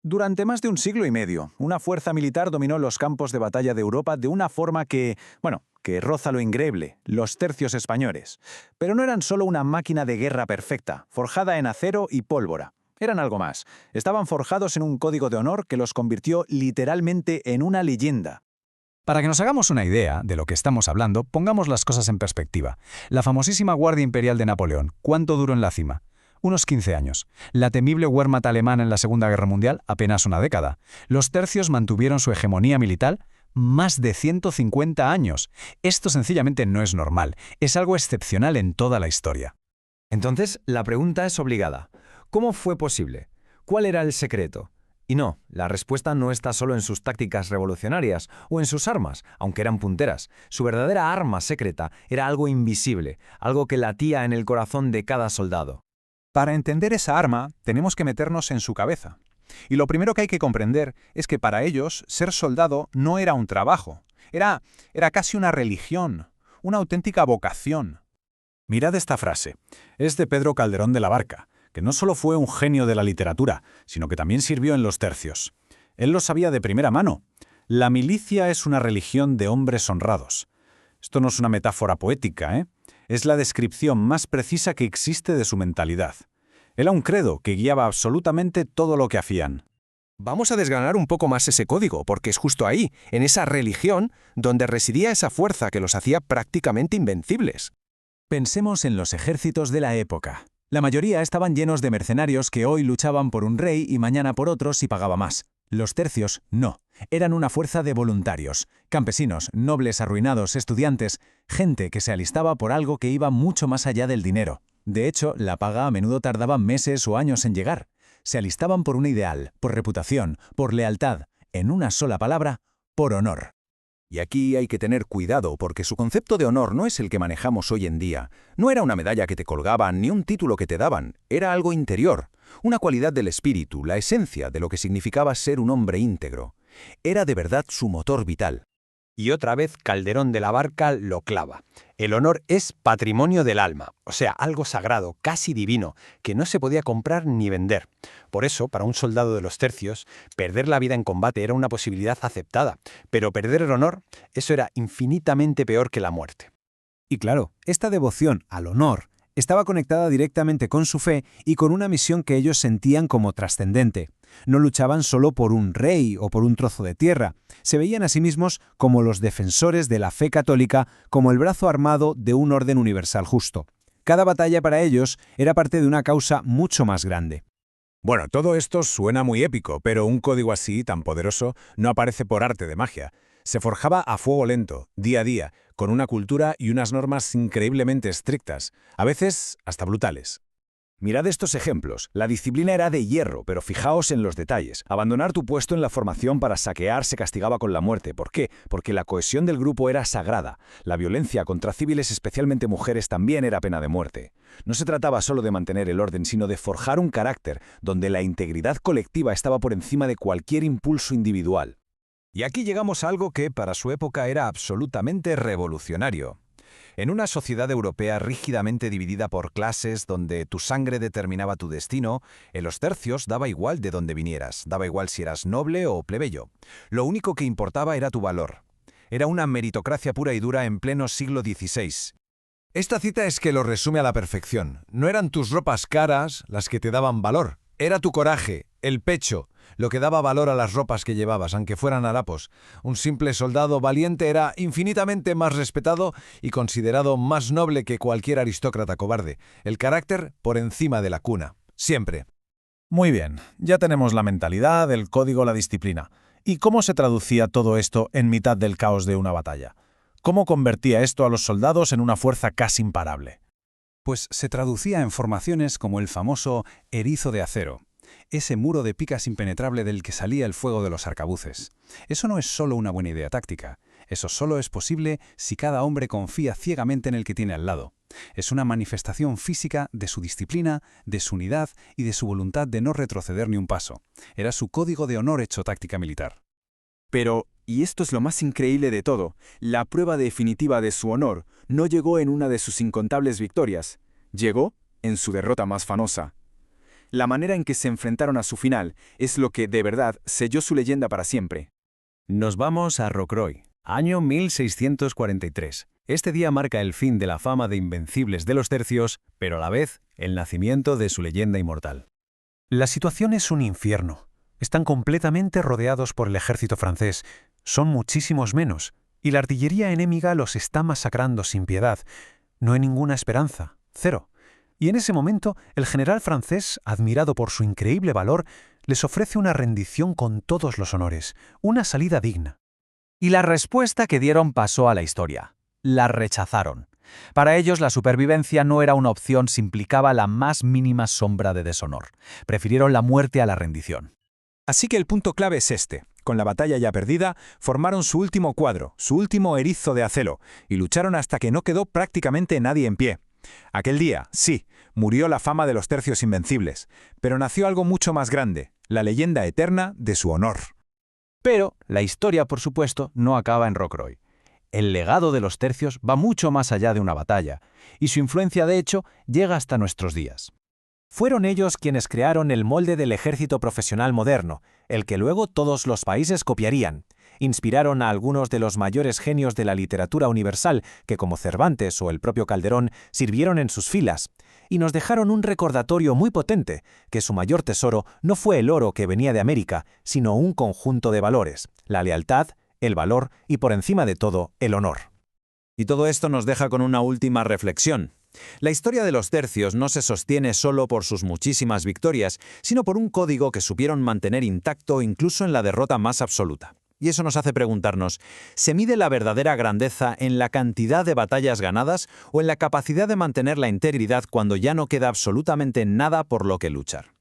Durante más de un siglo y medio, una fuerza militar dominó los campos de batalla de Europa de una forma que roza lo increíble, los tercios españoles. Pero no eran solo una máquina de guerra perfecta, forjada en acero y pólvora. Eran algo más. Estaban forjados en un código de honor que los convirtió literalmente en una leyenda. Para que nos hagamos una idea de lo que estamos hablando, pongamos las cosas en perspectiva. La famosísima Guardia Imperial de Napoleón, ¿cuánto duró en la cima? Unos 15 años. La temible Wehrmacht alemana en la Segunda Guerra Mundial, apenas una década. Los tercios mantuvieron su hegemonía militar más de 150 años. Esto sencillamente no es normal, es algo excepcional en toda la historia. Entonces, la pregunta es obligada. ¿Cómo fue posible? ¿Cuál era el secreto? Y no, la respuesta no está solo en sus tácticas revolucionarias o en sus armas, aunque eran punteras. Su verdadera arma secreta era algo invisible, algo que latía en el corazón de cada soldado. Para entender esa arma, tenemos que meternos en su cabeza. Y lo primero que hay que comprender es que para ellos ser soldado no era un trabajo, era casi una religión, una auténtica vocación. Mirad esta frase. Es de Pedro Calderón de la Barca, que no solo fue un genio de la literatura, sino que también sirvió en los tercios. Él lo sabía de primera mano. La milicia es una religión de hombres honrados. Esto no es una metáfora poética, ¿eh? Es la descripción más precisa que existe de su mentalidad. Era un credo que guiaba absolutamente todo lo que hacían. Vamos a desgranar un poco más ese código, porque es justo ahí, en esa religión, donde residía esa fuerza que los hacía prácticamente invencibles. Pensemos en los ejércitos de la época. La mayoría estaban llenos de mercenarios que hoy luchaban por un rey y mañana por otro si pagaba más. Los tercios, no. Eran una fuerza de voluntarios, campesinos, nobles arruinados, estudiantes, gente que se alistaba por algo que iba mucho más allá del dinero. De hecho, la paga a menudo tardaba meses o años en llegar. Se alistaban por un ideal, por reputación, por lealtad, en una sola palabra, por honor. Y aquí hay que tener cuidado porque su concepto de honor no es el que manejamos hoy en día. No era una medalla que te colgaban ni un título que te daban, era algo interior, una cualidad del espíritu, la esencia de lo que significaba ser un hombre íntegro. Era de verdad su motor vital. Y otra vez Calderón de la Barca lo clava. El honor es patrimonio del alma, o sea, algo sagrado, casi divino, que no se podía comprar ni vender. Por eso, para un soldado de los tercios, perder la vida en combate era una posibilidad aceptada, pero perder el honor, eso era infinitamente peor que la muerte. Y claro, esta devoción al honor estaba conectada directamente con su fe y con una misión que ellos sentían como trascendente. No luchaban solo por un rey o por un trozo de tierra, se veían a sí mismos como los defensores de la fe católica, como el brazo armado de un orden universal justo. Cada batalla para ellos era parte de una causa mucho más grande. Bueno, todo esto suena muy épico, pero un código así, tan poderoso, no aparece por arte de magia. Se forjaba a fuego lento, día a día, con una cultura y unas normas increíblemente estrictas, a veces hasta brutales. Mirad estos ejemplos. La disciplina era de hierro, pero fijaos en los detalles. Abandonar tu puesto en la formación para saquear se castigaba con la muerte. ¿Por qué? Porque la cohesión del grupo era sagrada. La violencia contra civiles, especialmente mujeres, también era pena de muerte. No se trataba solo de mantener el orden, sino de forjar un carácter donde la integridad colectiva estaba por encima de cualquier impulso individual. Y aquí llegamos a algo que para su época era absolutamente revolucionario. En una sociedad europea rígidamente dividida por clases, donde tu sangre determinaba tu destino, en los tercios daba igual de dónde vinieras, daba igual si eras noble o plebeyo. Lo único que importaba era tu valor. Era una meritocracia pura y dura en pleno siglo XVI. Esta cita es que lo resume a la perfección. No eran tus ropas caras las que te daban valor. Era tu coraje, el pecho, lo que daba valor a las ropas que llevabas, aunque fueran harapos. Un simple soldado valiente era infinitamente más respetado y considerado más noble que cualquier aristócrata cobarde. El carácter por encima de la cuna. Siempre. Muy bien, ya tenemos la mentalidad, el código, la disciplina. ¿Y cómo se traducía todo esto en mitad del caos de una batalla? ¿Cómo convertía esto a los soldados en una fuerza casi imparable? Pues se traducía en formaciones como el famoso erizo de acero, ese muro de picas impenetrable del que salía el fuego de los arcabuces. Eso no es solo una buena idea táctica, eso solo es posible si cada hombre confía ciegamente en el que tiene al lado. Es una manifestación física de su disciplina, de su unidad y de su voluntad de no retroceder ni un paso. Era su código de honor hecho táctica militar. Pero, y esto es lo más increíble de todo, la prueba definitiva de su honor no llegó en una de sus incontables victorias, llegó en su derrota más famosa. La manera en que se enfrentaron a su final es lo que, de verdad, selló su leyenda para siempre. Nos vamos a Rocroi, año 1643. Este día marca el fin de la fama de invencibles de los tercios, pero a la vez el nacimiento de su leyenda inmortal. La situación es un infierno. Están completamente rodeados por el ejército francés. Son muchísimos menos, y la artillería enemiga los está masacrando sin piedad. No hay ninguna esperanza, cero. Y en ese momento, el general francés, admirado por su increíble valor, les ofrece una rendición con todos los honores, una salida digna. Y la respuesta que dieron pasó a la historia. La rechazaron. Para ellos la supervivencia no era una opción si implicaba la más mínima sombra de deshonor. Prefirieron la muerte a la rendición. Así que el punto clave es este. Con la batalla ya perdida, formaron su último cuadro, su último erizo de acero, y lucharon hasta que no quedó prácticamente nadie en pie. Aquel día, sí, murió la fama de los tercios invencibles, pero nació algo mucho más grande, la leyenda eterna de su honor. Pero la historia, por supuesto, no acaba en Rocroi. El legado de los tercios va mucho más allá de una batalla, y su influencia, de hecho, llega hasta nuestros días. Fueron ellos quienes crearon el molde del ejército profesional moderno, el que luego todos los países copiarían. Inspiraron a algunos de los mayores genios de la literatura universal, que como Cervantes o el propio Calderón sirvieron en sus filas, y nos dejaron un recordatorio muy potente, que su mayor tesoro no fue el oro que venía de América, sino un conjunto de valores, la lealtad, el valor y, por encima de todo, el honor. Y todo esto nos deja con una última reflexión. La historia de los tercios no se sostiene solo por sus muchísimas victorias, sino por un código que supieron mantener intacto incluso en la derrota más absoluta. Y eso nos hace preguntarnos, ¿se mide la verdadera grandeza en la cantidad de batallas ganadas o en la capacidad de mantener la integridad cuando ya no queda absolutamente nada por lo que luchar?